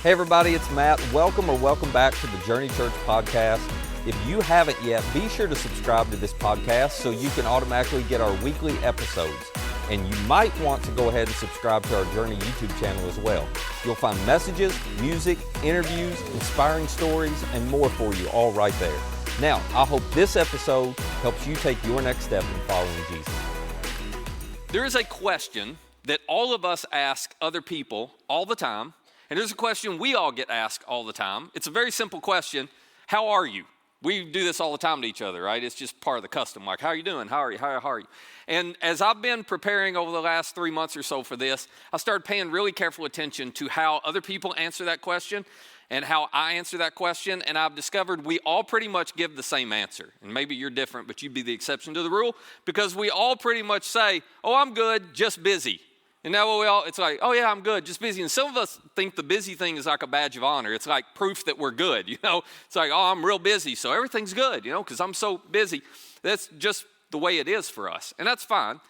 Hey everybody, it's Matt. Welcome back to the Journey Church podcast. If you haven't yet, be sure to subscribe to this podcast so you can automatically get our weekly episodes. And you might want to go ahead and subscribe to our Journey YouTube channel as well. You'll find messages, music, interviews, inspiring stories, and more for you all right there. Now, I hope this episode helps you take your next step in following Jesus. There is a question that all of us ask other people all the time, and there's a question we all get asked all the time. It's a very simple question. How are you? We do this all the time to each other, right? It's just part of the custom. Like, how are you doing? How are you? How are you? And as I've been preparing over the last 3 months or so for this, I started paying really careful attention to how other people answer that question and how I answer that question. And I've discovered we all pretty much give the same answer. And maybe you're different, but you'd be the exception to the rule because we all pretty much say, oh, I'm good, just busy. And now it's like, oh yeah, I'm good, just busy. And some of us think the busy thing is like a badge of honor. It's like proof that we're good, you know. It's like, oh, I'm real busy, so everything's good, you know, because I'm so busy. That's just the way it is for us, and that's fine.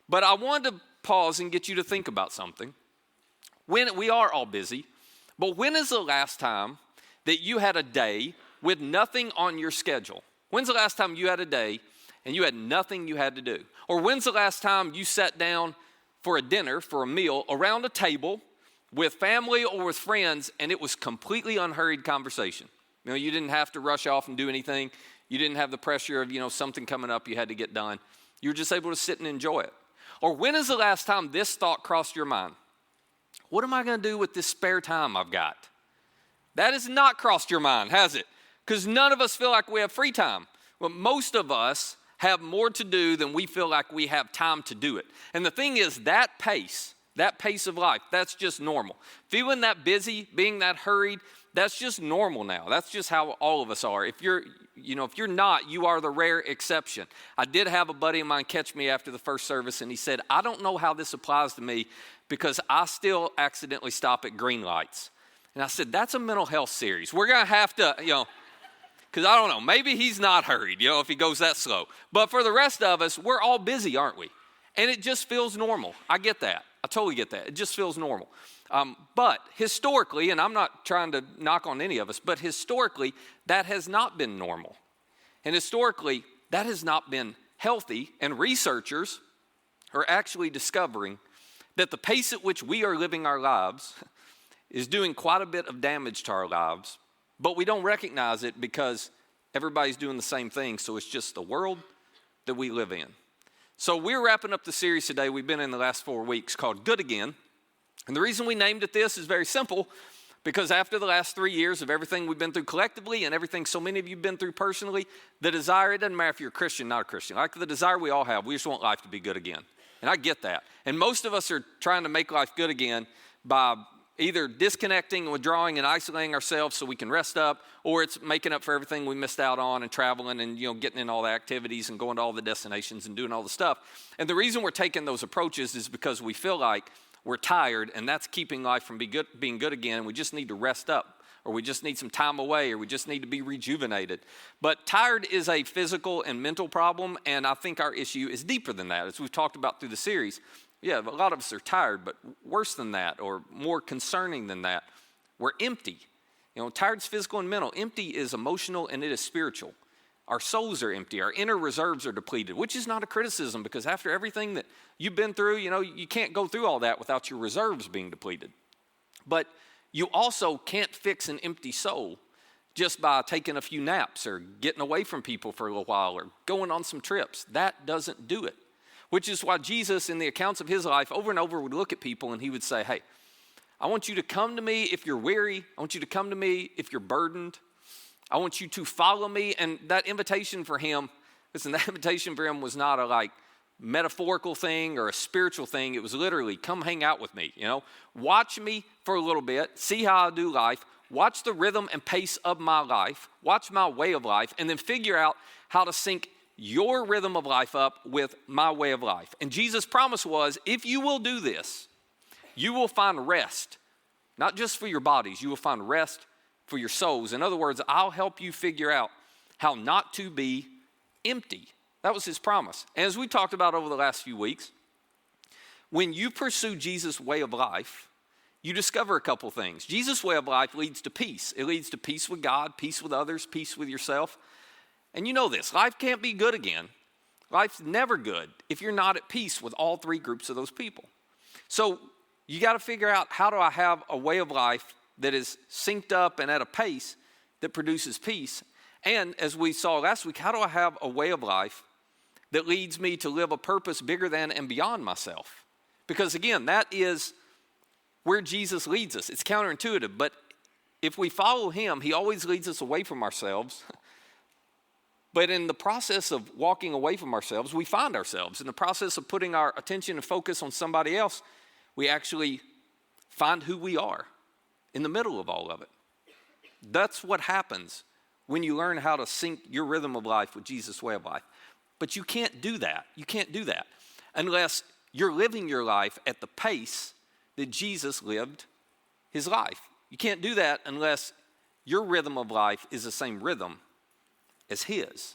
But I wanted to pause and get you to think about something. When we are all busy, but when is the last time that you had a day with nothing on your schedule? When's the last time you had a day and you had nothing you had to do? Or when's the last time you sat down for a dinner, for a meal, around a table with family or with friends, and it was completely unhurried conversation? You know, you didn't have to rush off and do anything. You didn't have the pressure of, something coming up you had to get done. You were just able to sit and enjoy it. Or when is the last time this thought crossed your mind? What am I going to do with this spare time I've got? That has not crossed your mind, has it? Because none of us feel like we have free time. Well, most of us have more to do than we feel like we have time to do it. And the thing is, that pace of life, that's just normal. Feeling that busy, being that hurried, that's just normal now. That's just how all of us are. If you're not, you are the rare exception. I did have a buddy of mine catch me after the first service, and he said, I don't know how this applies to me because I still accidentally stop at green lights. And I said, that's a mental health series. We're going to have to, because I don't know, maybe he's not hurried, if he goes that slow. But for the rest of us, we're all busy, aren't we? And it just feels normal. I get that. I totally get that. It just feels normal. But historically, and I'm not trying to knock on any of us, but historically, that has not been normal. And historically, that has not been healthy. And researchers are actually discovering that the pace at which we are living our lives is doing quite a bit of damage to our lives. But we don't recognize it because everybody's doing the same thing, so it's just the world that we live in. So we're wrapping up the series today we've been in the last 4 weeks called Good Again. And the reason we named it this is very simple, because after the last 3 years of everything we've been through collectively and everything so many of you have been through personally, the desire, it doesn't matter if you're a Christian, not a Christian, like the desire we all have, we just want life to be good again. And I get that. And most of us are trying to make life good again by either disconnecting and withdrawing and isolating ourselves so we can rest up, or it's making up for everything we missed out on and traveling and getting in all the activities and going to all the destinations and doing all the stuff. And the reason we're taking those approaches is because we feel like we're tired, and that's keeping life from being good again. We just need to rest up, or we just need some time away, or we just need to be rejuvenated. But tired is a physical and mental problem, and I think our issue is deeper than that, as we've talked about through the series. Yeah, a lot of us are tired, but worse than that, or more concerning than that, we're empty. Tired's physical and mental. Empty is emotional, and it is spiritual. Our souls are empty. Our inner reserves are depleted, which is not a criticism, because after everything that you've been through, you can't go through all that without your reserves being depleted. But you also can't fix an empty soul just by taking a few naps or getting away from people for a little while or going on some trips. That doesn't do it. Which is why Jesus, in the accounts of his life, over and over would look at people and he would say, hey, I want you to come to me if you're weary. I want you to come to me if you're burdened. I want you to follow me. And that invitation for him, that invitation for him was not a metaphorical thing or a spiritual thing. It was literally, come hang out with me, Watch me for a little bit, see how I do life, watch the rhythm and pace of my life, watch my way of life, and then figure out how to sync your rhythm of life up with my way of life. And Jesus' promise was, if you will do this, you will find rest, not just for your bodies, you will find rest for your souls. In other words, I'll help you figure out how not to be empty. That was his promise. And as we talked about over the last few weeks, when you pursue Jesus' way of life, you discover a couple things. Jesus' way of life leads to peace. It leads to peace with God, peace with others, peace with yourself. And you know this, life can't be good again. Life's never good if you're not at peace with all three groups of those people. So you got to figure out, how do I have a way of life that is synced up and at a pace that produces peace? And as we saw last week, how do I have a way of life that leads me to live a purpose bigger than and beyond myself? Because again, that is where Jesus leads us. It's counterintuitive, but if we follow him, he always leads us away from ourselves. But in the process of walking away from ourselves, we find ourselves. In the process of putting our attention and focus on somebody else, we actually find who we are in the middle of all of it. That's what happens when you learn how to sync your rhythm of life with Jesus' way of life. But you can't do that. You can't do that unless you're living your life at the pace that Jesus lived his life. You can't do that unless your rhythm of life is the same rhythm as his.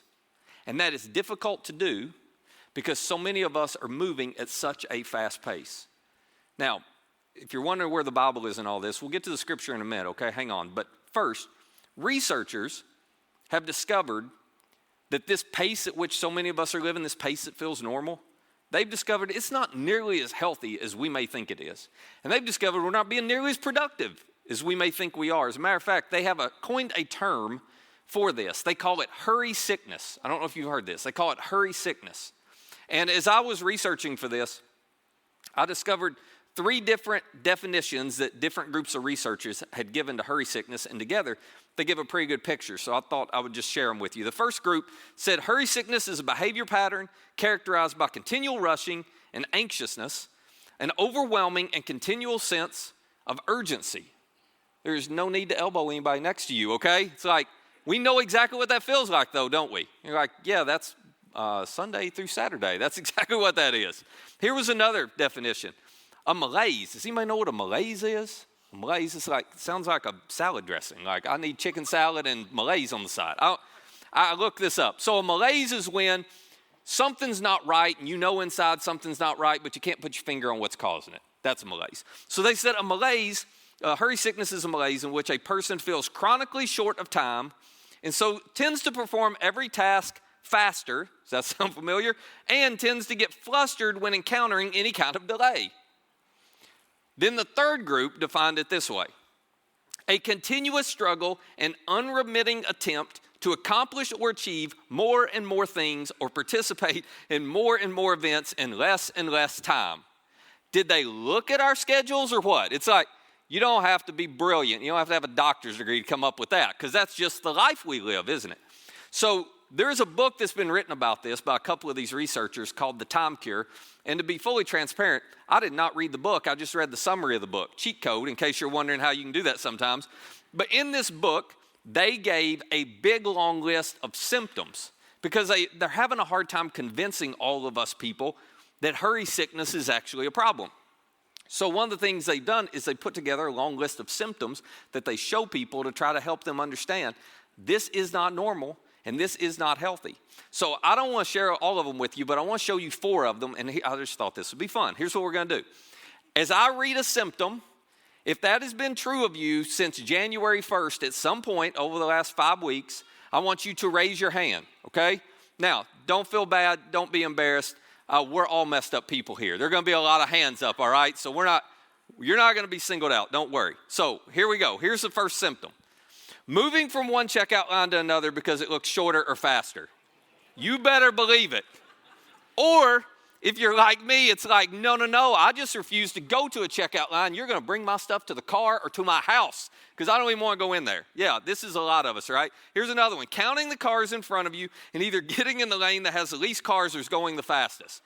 And that is difficult to do because so many of us are moving at such a fast pace. Now, if you're wondering where the Bible is in all this, we'll get to the scripture in a minute, okay? Hang on. But first, researchers have discovered that this pace at which so many of us are living, this pace that feels normal, they've discovered it's not nearly as healthy as we may think it is. And they've discovered we're not being nearly as productive as we may think we are. As a matter of fact, they have coined a term for this. They call it hurry sickness. I don't know if you've heard this. They call it hurry sickness. And as I was researching for this, I discovered 3 different definitions that different groups of researchers had given to hurry sickness, and together they give a pretty good picture. So I thought I would just share them with you. The first group said hurry sickness is a behavior pattern characterized by continual rushing and anxiousness, an overwhelming and continual sense of urgency. There's no need to elbow anybody next to you, okay? It's like, we know exactly what that feels like, though, don't we? You're like, yeah, that's Sunday through Saturday. That's exactly what that is. Here was another definition. A malaise. Does anybody know what a malaise is? A malaise is sounds like a salad dressing. Like, I need chicken salad and malaise on the side. I looked this up. So a malaise is when something's not right and you know inside something's not right, but you can't put your finger on what's causing it. That's a malaise. So they said a malaise, hurry sickness is a malaise in which a person feels chronically short of time and so tends to perform every task faster. Does that sound familiar? And tends to get flustered when encountering any kind of delay. Then the third group defined it this way: a continuous struggle and unremitting attempt to accomplish or achieve more and more things or participate in more and more events in less and less time. Did they look at our schedules or what? It's like, you don't have to be brilliant. You don't have to have a doctor's degree to come up with that, because that's just the life we live, isn't it? So there's a book that's been written about this by a couple of these researchers called The Time Cure. And to be fully transparent, I did not read the book. I just read the summary of the book, cheat code, in case you're wondering how you can do that sometimes. But in this book, they gave a big, long list of symptoms because they're having a hard time convincing all of us people that hurry sickness is actually a problem. So one of the things they've done is they put together a long list of symptoms that they show people to try to help them understand this is not normal and this is not healthy. So I don't want to share all of them with you, but I want to show you 4 of them, and I just thought this would be fun. Here's what we're going to do. As I read a symptom, if that has been true of you since January 1st at some point over the last 5 weeks, I want you to raise your hand, okay? Now, don't feel bad. Don't be embarrassed. We're all messed up people here. There are going to be a lot of hands up, all right? So you're not going to be singled out. Don't worry. So here we go. Here's the first symptom. Moving from one checkout line to another because it looks shorter or faster. You better believe it. Or if you're like me, it's like, no, I just refuse to go to a checkout line. You're going to bring my stuff to the car or to my house because I don't even want to go in there. Yeah, this is a lot of us, right? Here's another one. Counting the cars in front of you and either getting in the lane that has the least cars or is going the fastest.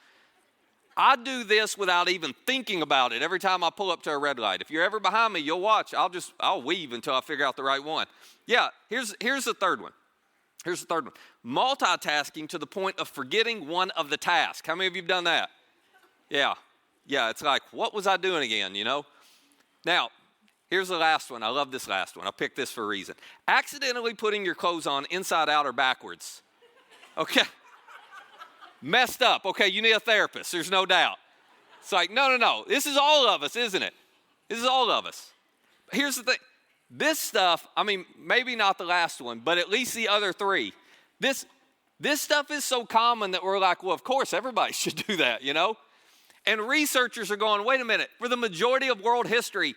I do this without even thinking about it every time I pull up to a red light. If you're ever behind me, you'll watch. I'll weave until I figure out the right one. Yeah, here's the third one. Here's the third one. Multitasking to the point of forgetting one of the tasks. How many of you have done that? Yeah, it's like, what was I doing again, you know? Now, here's the last one. I love this last one. I picked this for a reason. Accidentally putting your clothes on inside out or backwards. Okay. Messed up. Okay, you need a therapist. There's no doubt. It's like, no. This is all of us, isn't it? This is all of us. Here's the thing. This stuff, I mean, maybe not the last one, but at least the other three. This stuff is so common that we're like, well, of course, everybody should do that, you know? And researchers are going, wait a minute, for the majority of world history,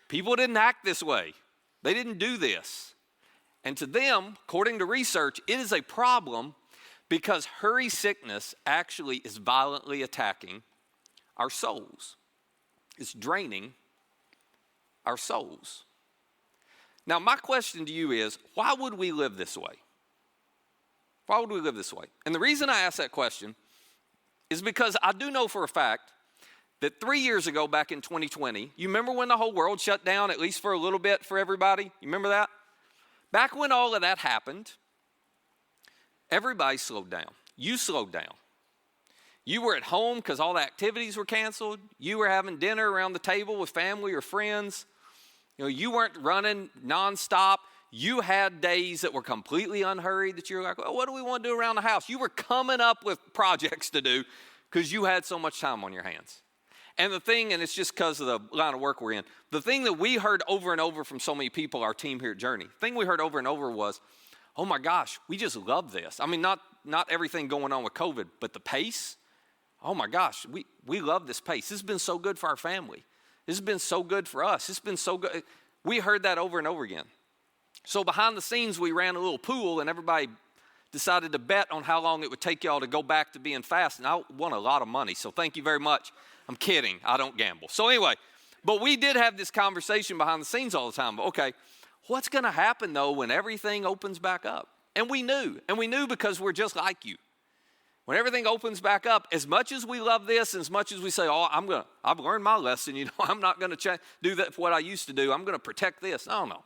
people didn't act this way. They didn't do this. And to them, according to research, it is a problem because hurry sickness actually is violently attacking our souls. It's draining our souls. Now, my question to you is, why would we live this way? Why would we live this way? And the reason I ask that question is because I do know for a fact that 3 years ago, back in 2020, you remember when the whole world shut down, at least for a little bit for everybody? You remember that? Back when all of that happened, everybody slowed down. You slowed down. You were at home because all the activities were canceled. You were having dinner around the table with family or friends. You know, you weren't running nonstop. You had days that were completely unhurried that you were like, well, what do we want to do around the house? You were coming up with projects to do because you had so much time on your hands. And the thing, and it's just because of the line of work we're in, the thing that we heard over and over from so many people, our team here at Journey, the thing we heard over and over was, oh my gosh, we just love this. I mean, not everything going on with COVID, but the pace, oh my gosh, we love this pace. This has been so good for our family. This has been so good for us. It's been so good. We heard that over and over again. So behind the scenes, we ran a little pool, and everybody decided to bet on how long it would take y'all to go back to being fast, and I won a lot of money, so thank you very much. I'm kidding. I don't gamble. So anyway, but we did have this conversation behind the scenes all the time. Okay, what's going to happen, though, when everything opens back up? And we knew because we're just like you. When everything opens back up, as much as we love this, and as much as we say, oh, I've learned my lesson, you know, I'm not going to do that for what I used to do. I'm going to protect this. No.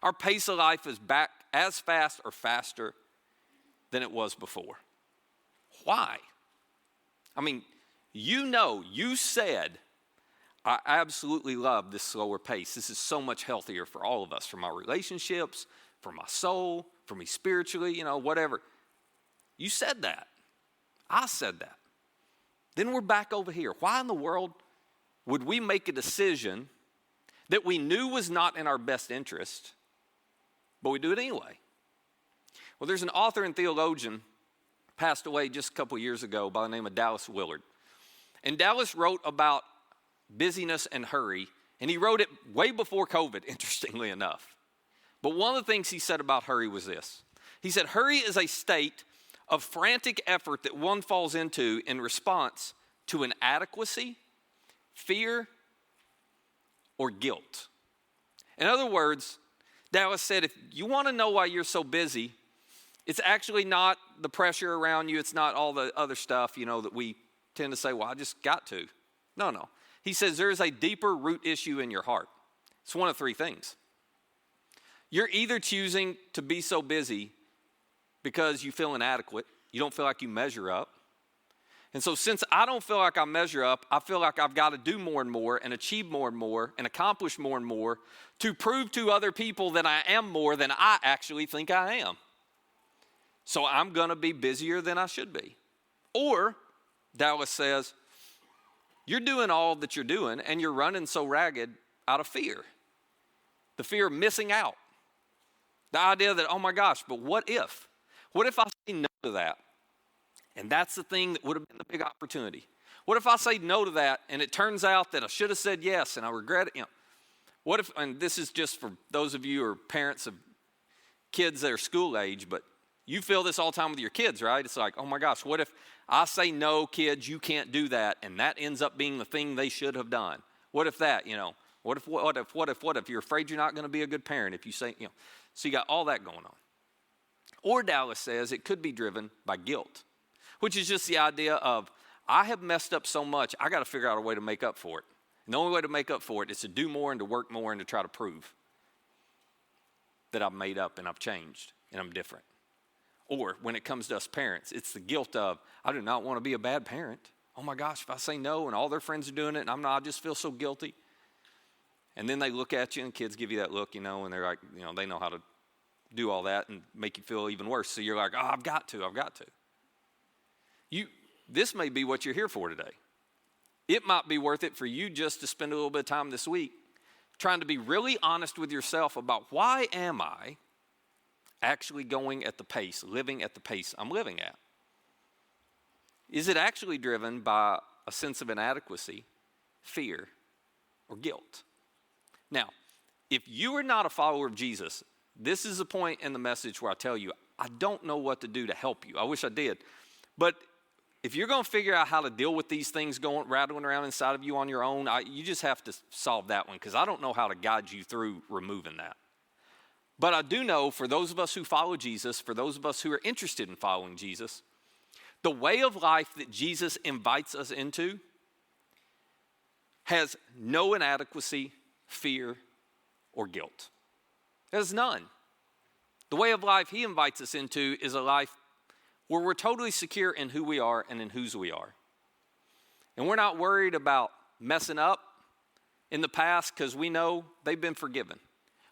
Our pace of life is back as fast or faster than it was before. Why? I mean, you said, I absolutely love this slower pace. This is so much healthier for all of us, for my relationships, for my soul, for me spiritually, you know, whatever. You said that. I said that. Then we're back over here. Why in the world would we make a decision that we knew was not in our best interest, but we do it anyway? Well, there's an author and theologian passed away just a couple years ago by the name of Dallas Willard. And Dallas wrote about busyness and hurry, and he wrote it way before COVID, interestingly enough. But one of the things he said about hurry was this. He said, hurry is a state of frantic effort that one falls into in response to inadequacy, fear, or guilt. In other words, Dallas said, if you want to know why you're so busy, it's actually not the pressure around you. It's not all the other stuff, you know, that we tend to say, well, I just got to. No. He says there is a deeper root issue in your heart. It's one of three things. You're either choosing to be so busy because you feel inadequate. You don't feel like you measure up. And so since I don't feel like I measure up, I feel like I've got to do more and more and achieve more and more and accomplish more and more to prove to other people that I am more than I actually think I am. So I'm going to be busier than I should be. Or, Dallas says, you're doing all that you're doing and you're running so ragged out of fear. The fear of missing out. The idea that, oh my gosh, but what if? What if I say no to that? And that's the thing that would have been the big opportunity. What if I say no to that and it turns out that I should have said yes and I regret it? You know, what if, and this is just for those of you who are parents of kids that are school age, but you feel this all the time with your kids, right? It's like, oh my gosh, what if I say no, kids, you can't do that, and that ends up being the thing they should have done? What if that, you know, what if you're afraid you're not going to be a good parent if you say, you know, so you got all that going on. Or Dallas says it could be driven by guilt, which is just the idea of, I have messed up so much, I got to figure out a way to make up for it. And the only way to make up for it is to do more and to work more and to try to prove that I've made up and I've changed and I'm different. Or when it comes to us parents, it's the guilt of, I do not want to be a bad parent. Oh my gosh, if I say no and all their friends are doing it and I'm not, I just feel so guilty. And then they look at you and kids give you that look, you know, and they're like, you know, they know how to do all that and make you feel even worse. So you're like, oh, I've got to. This may be what you're here for today. it might be worth it for you just to spend a little bit of time this week trying to be really honest with yourself about why am I actually going at the pace, living at the pace I'm living at? Is it actually driven by a sense of inadequacy, fear, or guilt? Now, if you are not a follower of Jesus, this is a point in the message where I tell you, I don't know what to do to help you. I wish I did. But if you're going to figure out how to deal with these things rattling around inside of you on your own, you just have to solve that one, because I don't know how to guide you through removing that. But I do know, for those of us who follow Jesus, for those of us who are interested in following Jesus, the way of life that Jesus invites us into has no inadequacy, fear, or guilt. There's none. The way of life he invites us into is a life where we're totally secure in who we are and in whose we are. And we're not worried about messing up in the past because we know they've been forgiven.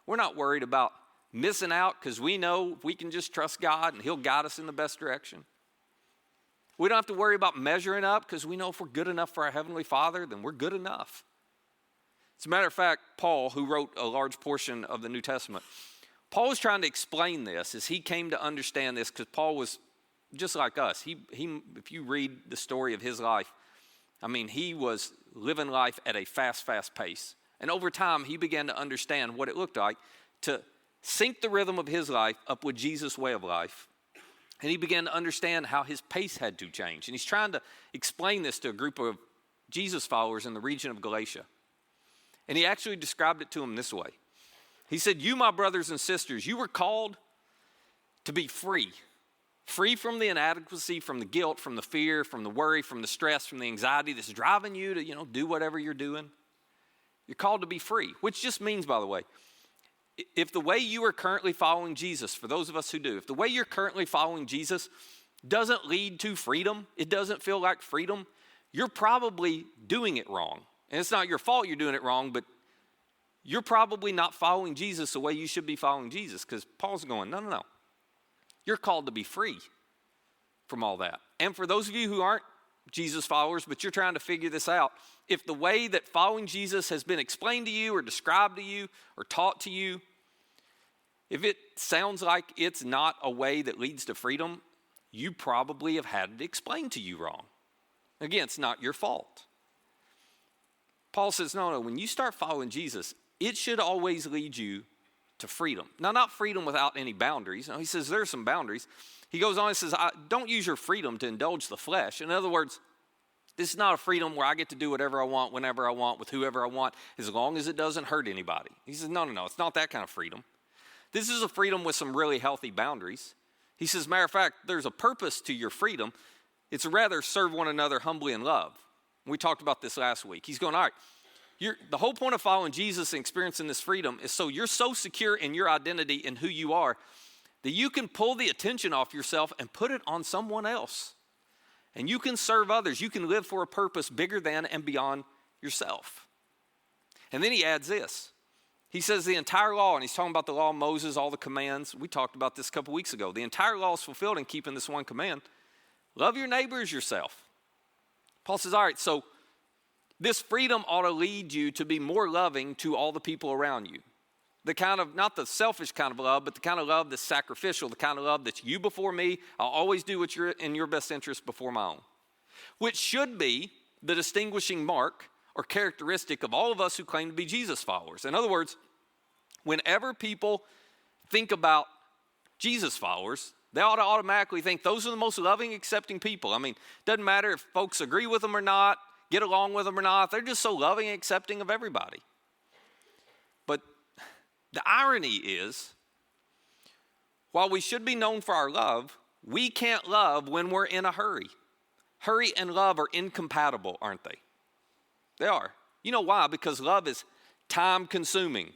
We're not worried about missing out because we know we can just trust God and he'll guide us in the best direction. We don't have to worry about measuring up because we know if we're good enough for our Heavenly Father, then we're good enough. As a matter of fact, Paul, who wrote a large portion of the New Testament, Paul was trying to explain this as he came to understand this, because Paul was just like us. He, if you read the story of his life, I mean, he was living life at a fast pace. And over time, he began to understand what it looked like to sync the rhythm of his life up with Jesus' way of life. And he began to understand how his pace had to change. And he's trying to explain this to a group of Jesus followers in the region of Galatia. And he actually described it to them this way. He said, "You, my brothers and sisters, you were called to be free. Free from the inadequacy, from the guilt, from the fear, from the worry, from the stress, from the anxiety that's driving you to, do whatever you're doing. You're called to be free," which just means, by the way, if the way you are currently following Jesus, for those of us who do, if the way you're currently following Jesus doesn't lead to freedom, it doesn't feel like freedom, you're probably doing it wrong. And it's not your fault you're doing it wrong, but you're probably not following Jesus the way you should be following Jesus, because Paul's going, no. You're called to be free from all that. And for those of you who aren't Jesus followers, but you're trying to figure this out, if the way that following Jesus has been explained to you or described to you or taught to you, if it sounds like it's not a way that leads to freedom, you probably have had it explained to you wrong. Again, it's not your fault. Paul says, no, when you start following Jesus, it should always lead you to freedom. Now, not freedom without any boundaries. No, he says there are some boundaries. He goes on and says, don't use your freedom to indulge the flesh. In other words, this is not a freedom where I get to do whatever I want, whenever I want, with whoever I want, as long as it doesn't hurt anybody. He says, no, it's not that kind of freedom. This is a freedom with some really healthy boundaries. He says, matter of fact, there's a purpose to your freedom. It's rather serve one another humbly in love. We talked about this last week. He's going, all right, the whole point of following Jesus and experiencing this freedom is so you're so secure in your identity and who you are that you can pull the attention off yourself and put it on someone else. And you can serve others. You can live for a purpose bigger than and beyond yourself. And then he adds this. He says the entire law, and he's talking about the law of Moses, all the commands. We talked about this a couple weeks ago. The entire law is fulfilled in keeping this one command. Love your neighbor as yourself. Paul says, all right, so this freedom ought to lead you to be more loving to all the people around you. The kind of, not the selfish kind of love, but the kind of love that's sacrificial, the kind of love that's you before me. I'll always do what's in your best interest before my own. Which should be the distinguishing mark or characteristic of all of us who claim to be Jesus followers. In other words, whenever people think about Jesus followers, they ought to automatically think those are the most loving, accepting people. I mean, it doesn't matter if folks agree with them or not, get along with them or not. They're just so loving and accepting of everybody. But the irony is, while we should be known for our love, we can't love when we're in a hurry. Hurry and love are incompatible, aren't they? They are. You know why? Because love is time consuming.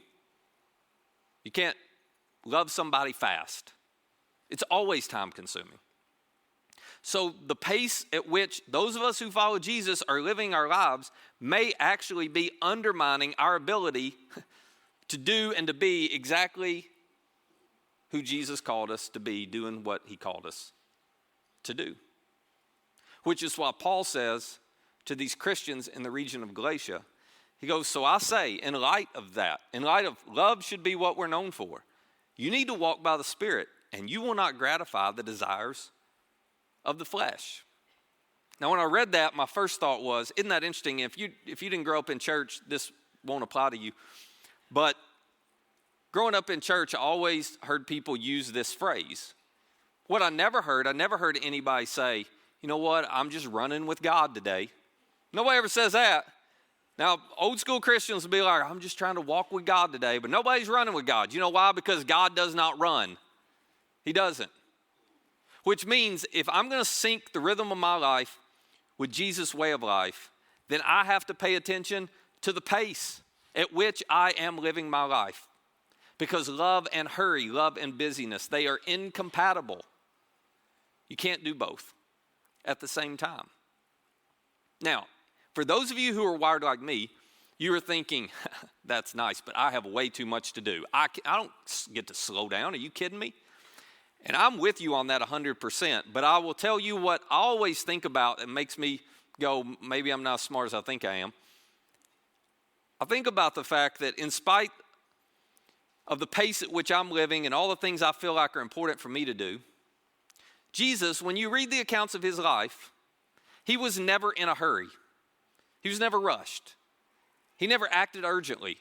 You can't love somebody fast. It's always time consuming. So the pace at which those of us who follow Jesus are living our lives may actually be undermining our ability to do and to be exactly who Jesus called us to be, doing what he called us to do. Which is why Paul says, to these Christians in the region of Galatia. He goes, so I say, in light of that, in light of love should be what we're known for, you need to walk by the Spirit, and you will not gratify the desires of the flesh. Now, when I read that, my first thought was, isn't that interesting? If you didn't grow up in church, this won't apply to you. But growing up in church, I always heard people use this phrase. What I never heard anybody say, you know what, I'm just running with God today. Nobody ever says that. Now, old school Christians will be like, I'm just trying to walk with God today, but nobody's running with God. You know why? Because God does not run. He doesn't. Which means if I'm going to sync the rhythm of my life with Jesus' way of life, then I have to pay attention to the pace at which I am living my life. Because love and hurry, love and busyness, they are incompatible. You can't do both at the same time. Now, for those of you who are wired like me, you are thinking, that's nice, but I have way too much to do. I don't get to slow down. Are you kidding me? And I'm with you on that 100%, but I will tell you what I always think about that makes me go, maybe I'm not as smart as I think I am. I think about the fact that in spite of the pace at which I'm living and all the things I feel like are important for me to do, Jesus, when you read the accounts of his life, he was never in a hurry. He was never rushed. He never acted urgently.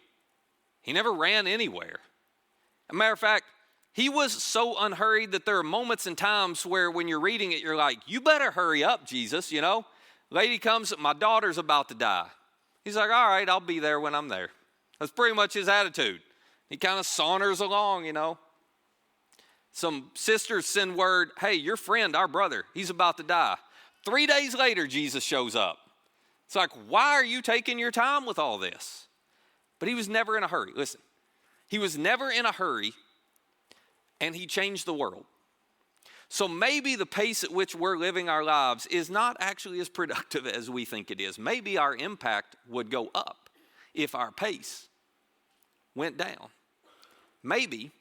He never ran anywhere. As a matter of fact, he was so unhurried that there are moments and times where when you're reading it, you're like, you better hurry up, Jesus, you know. Lady comes, my daughter's about to die. He's like, all right, I'll be there when I'm there. That's pretty much his attitude. He kind of saunters along, you know. Some sisters send word, hey, your friend, our brother, he's about to die. 3 days later, Jesus shows up. It's like, why are you taking your time with all this? But he was never in a hurry. Listen, he was never in a hurry, and he changed the world. So maybe the pace at which we're living our lives is not actually as productive as we think it is. Maybe our impact would go up if our pace went down. Maybe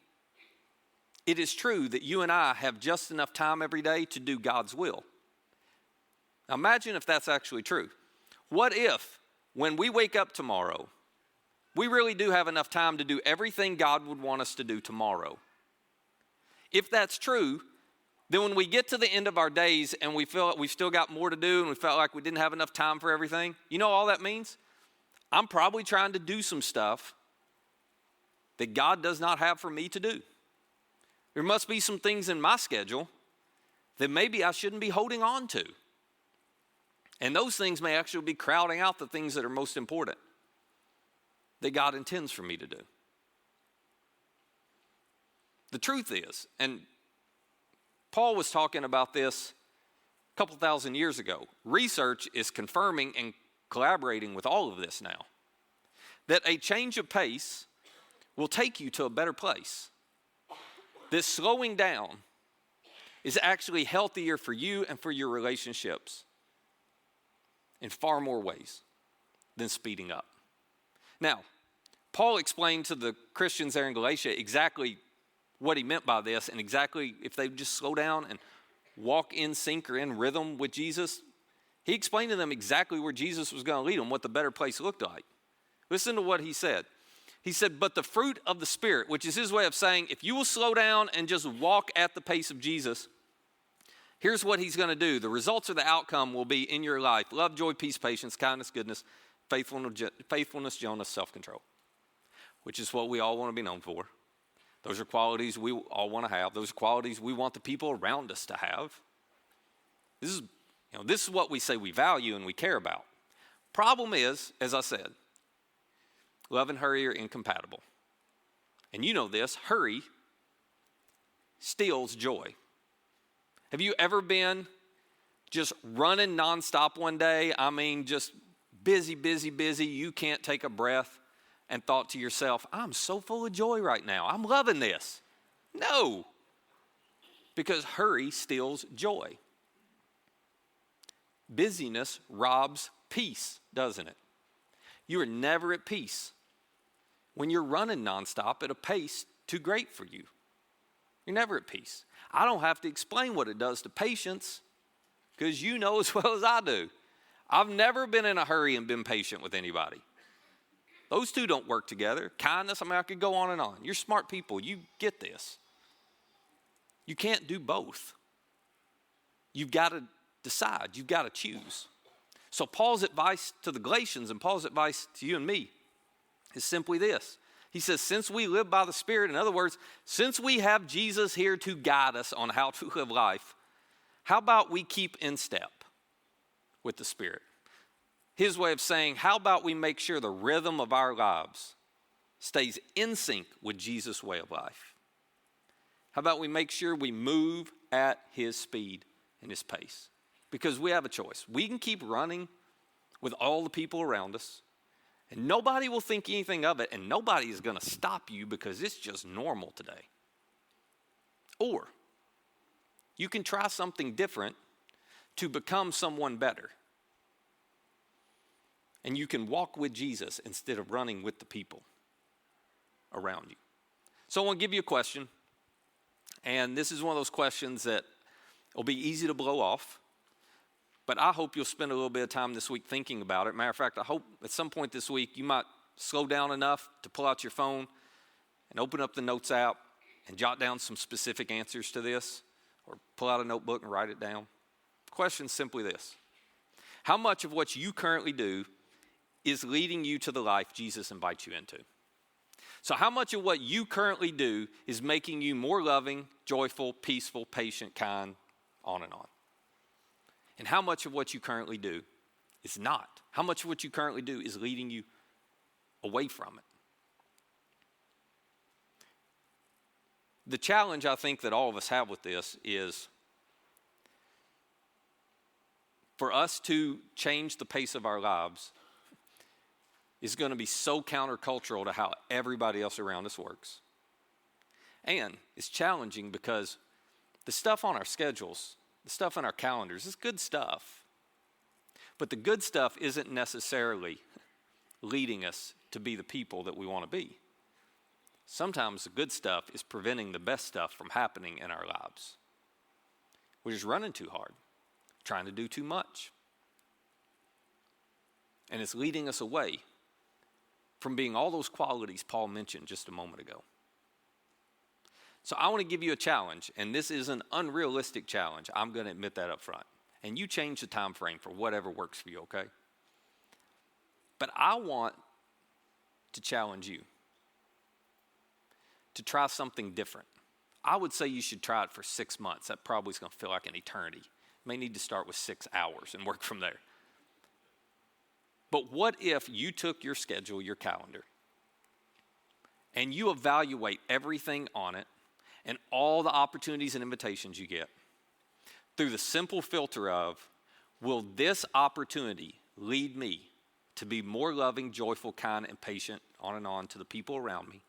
it is true that you and I have just enough time every day to do God's will. Now imagine if that's actually true. What if, when we wake up tomorrow, we really do have enough time to do everything God would want us to do tomorrow? If that's true, then when we get to the end of our days and we feel like we've still got more to do and we felt like we didn't have enough time for everything, you know all that means? I'm probably trying to do some stuff that God does not have for me to do. There must be some things in my schedule that maybe I shouldn't be holding on to. And those things may actually be crowding out the things that are most important that God intends for me to do. The truth is, and Paul was talking about this a couple thousand years ago. Research is confirming and collaborating with all of this now. That a change of pace will take you to a better place. That slowing down is actually healthier for you and for your relationships in far more ways than speeding up. Now, Paul explained to the Christians there in Galatia exactly what he meant by this and exactly if they just slow down and walk in sync or in rhythm with Jesus. He explained to them exactly where Jesus was going to lead them, what the better place looked like. Listen to what he said. He said, but the fruit of the Spirit, which is his way of saying, if you will slow down and just walk at the pace of Jesus, here's what he's going to do. The results or the outcome will be in your life: love, joy, peace, patience, kindness, goodness, faithfulness, gentleness, self-control, which is what we all want to be known for. Those are qualities we all want to have. Those are qualities we want the people around us to have. This is what we say we value and we care about. Problem is, as I said, love and hurry are incompatible. And you know this, hurry steals joy. Have you ever been just running nonstop one day? I mean, just busy, you can't take a breath, and thought to yourself, I'm so full of joy right now. I'm loving this. No, because hurry steals joy. Busyness robs peace, doesn't it? You are never at peace when you're running nonstop at a pace too great for you. You're never at peace. I don't have to explain what it does to patience because you know as well as I do. I've never been in a hurry and been patient with anybody. Those two don't work together. Kindness, I could go on and on. You're smart people. You get this. You can't do both. You've got to decide. You've got to choose. So Paul's advice to the Galatians and Paul's advice to you and me is simply this. He says, since we live by the Spirit, in other words, since we have Jesus here to guide us on how to live life, how about we keep in step with the Spirit? His way of saying, how about we make sure the rhythm of our lives stays in sync with Jesus' way of life? How about we make sure we move at his speed and his pace? Because we have a choice. We can keep running with all the people around us, and nobody will think anything of it, and nobody is going to stop you because it's just normal today. Or you can try something different to become someone better. And you can walk with Jesus instead of running with the people around you. So I want to give you a question. And this is one of those questions that will be easy to blow off. But I hope you'll spend a little bit of time this week thinking about it. Matter of fact, I hope at some point this week you might slow down enough to pull out your phone and open up the notes app and jot down some specific answers to this. Or pull out a notebook and write it down. The question is simply this. How much of what you currently do is leading you to the life Jesus invites you into? So how much of what you currently do is making you more loving, joyful, peaceful, patient, kind, on and on? And how much of what you currently do is not? How much of what you currently do is leading you away from it? The challenge I think that all of us have with this is for us to change the pace of our lives is going to be so countercultural to how everybody else around us works. And it's challenging because the stuff on our schedules, the stuff in our calendars is good stuff. But the good stuff isn't necessarily leading us to be the people that we want to be. Sometimes the good stuff is preventing the best stuff from happening in our lives. We're just running too hard, trying to do too much. And it's leading us away from being all those qualities Paul mentioned just a moment ago. So I want to give you a challenge, and this is an unrealistic challenge. I'm going to admit that up front. And you change the time frame for whatever works for you, okay? But I want to challenge you to try something different. I would say you should try it for 6 months. That probably is going to feel like an eternity. You may need to start with 6 hours and work from there. But what if you took your schedule, your calendar, and you evaluate everything on it and all the opportunities and invitations you get through the simple filter of, will this opportunity lead me to be more loving, joyful, kind, and patient, on and on, to the people around me?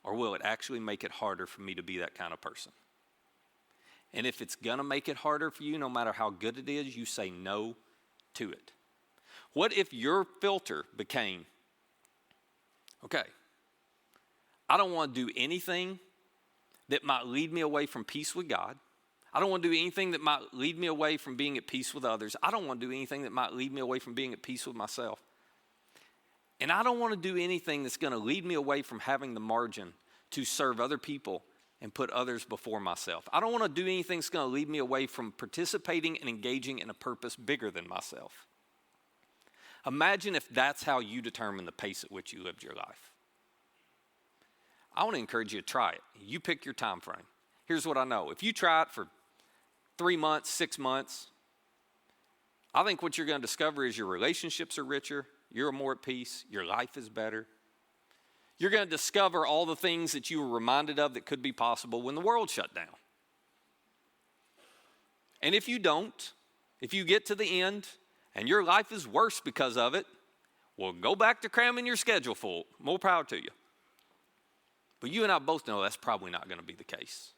Or will it actually make it harder for me to be that kind of person? And if it's going to make it harder for you, no matter how good it is, you say no to it. What if your filter became, okay, I don't want to do anything that might lead me away from peace with God. I don't want to do anything that might lead me away from being at peace with others. I don't want to do anything that might lead me away from being at peace with myself. And I don't want to do anything that's going to lead me away from having the margin to serve other people and put others before myself. I don't want to do anything that's going to lead me away from participating and engaging in a purpose bigger than myself. Imagine if that's how you determine the pace at which you lived your life. I want to encourage you to try it. You pick your time frame. Here's what I know. If you try it for 3 months, 6 months, I think what you're going to discover is your relationships are richer, you're more at peace, your life is better. You're going to discover all the things that you were reminded of that could be possible when the world shut down. And if you don't, if you get to the end and your life is worse because of it, well, go back to cramming your schedule full. More power to you. But you and I both know that's probably not going to be the case.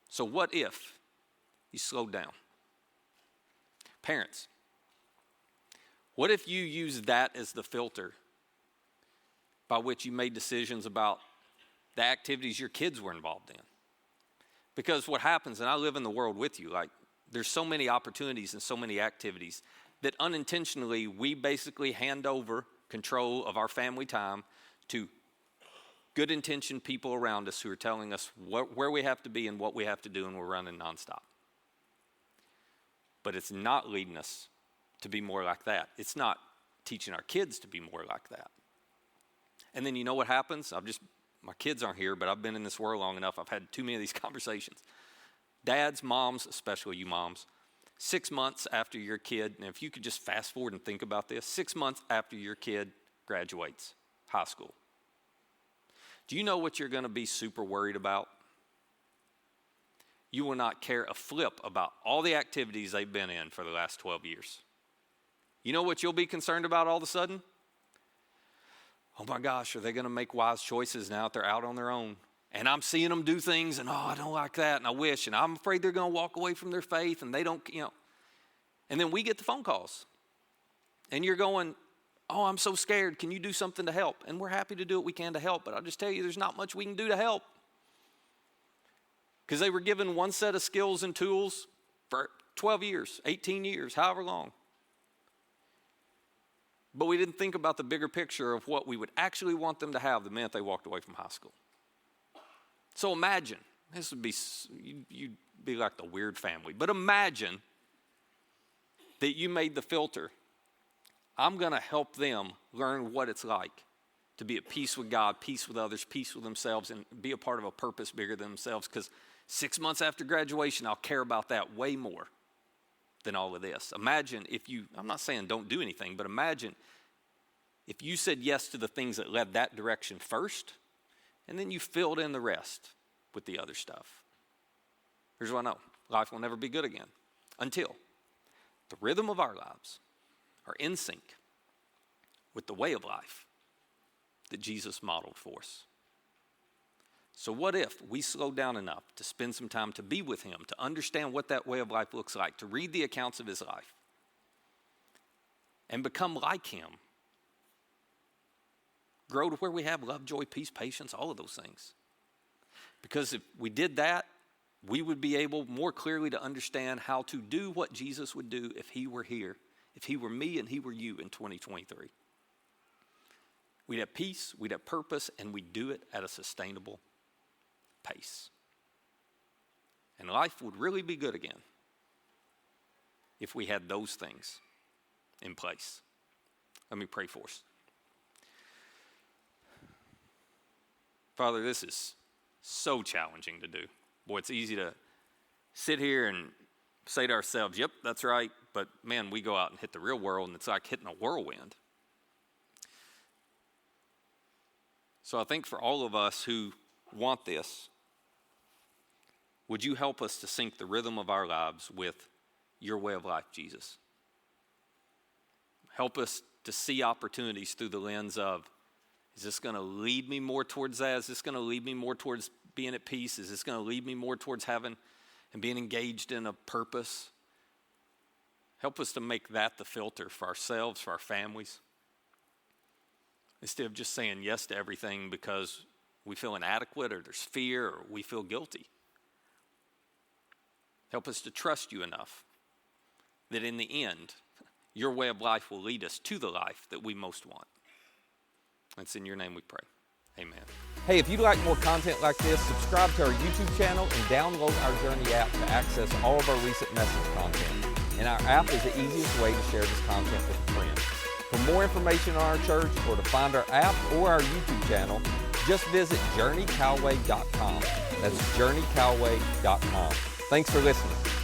So what if you slowed down? Parents, what if you use that as the filter by which you made decisions about the activities your kids were involved in? Because what happens, and I live in the world with you, like there's so many opportunities and so many activities that unintentionally we basically hand over control of our family time to good intentioned people around us who are telling us where we have to be and what we have to do, and we're running nonstop. But it's not leading us to be more like that. It's not teaching our kids to be more like that. And then you know what happens? My kids aren't here, but I've been in this world long enough. I've had too many of these conversations. Dads, moms, especially you moms, 6 months after your kid, and if you could just fast forward and think about this, 6 months after your kid graduates high school, do you know what you're going to be super worried about? You will not care a flip about all the activities they've been in for the last 12 years. You know what you'll be concerned about all of a sudden? Oh my gosh, are they going to make wise choices now that they're out on their own? And I'm seeing them do things, and I don't like that, and I wish, and I'm afraid they're going to walk away from their faith, and they don't, And then we get the phone calls, and you're going, oh, I'm so scared. Can you do something to help? And we're happy to do what we can to help, but I'll just tell you, there's not much we can do to help. Because they were given one set of skills and tools for 12 years, 18 years, however long. But we didn't think about the bigger picture of what we would actually want them to have the minute they walked away from high school. So imagine, this would be, you'd be like the weird family, but imagine that you made the filter. I'm going to help them learn what it's like to be at peace with God, peace with others, peace with themselves, and be a part of a purpose bigger than themselves. Because 6 months after graduation, I'll care about that way more than all of this. Imagine if you, I'm not saying don't do anything, but imagine if you said yes to the things that led that direction first, and then you filled in the rest with the other stuff. Here's what I know. Life will never be good again until the rhythm of our lives are in sync with the way of life that Jesus modeled for us. So what if we slow down enough to spend some time to be with him, to understand what that way of life looks like, to read the accounts of his life, and become like him? Grow to where we have love, joy, peace, patience, all of those things. Because if we did that, we would be able more clearly to understand how to do what Jesus would do if he were here, if he were me and he were you in 2023. We'd have peace, we'd have purpose, and we'd do it at a sustainable pace. And life would really be good again if we had those things in place. Let me pray for us. Father, this is so challenging to do. Boy, it's easy to sit here and say to ourselves, yep, that's right. But man, we go out and hit the real world, and it's like hitting a whirlwind. So I think for all of us who want this, would you help us to sync the rhythm of our lives with your way of life, Jesus? Help us to see opportunities through the lens of, is this going to lead me more towards that? Is this going to lead me more towards being at peace? Is this going to lead me more towards having and being engaged in a purpose? Help us to make that the filter for ourselves, for our families. Instead of just saying yes to everything because we feel inadequate or there's fear or we feel guilty. Help us to trust you enough that in the end, your way of life will lead us to the life that we most want. It's in your name we pray. Amen. Hey, if you'd like more content like this, subscribe to our YouTube channel and download our Journey app to access all of our recent message content. And our app is the easiest way to share this content with a friend. For more information on our church or to find our app or our YouTube channel, just visit journeycalway.com. That's journeycalway.com. Thanks for listening.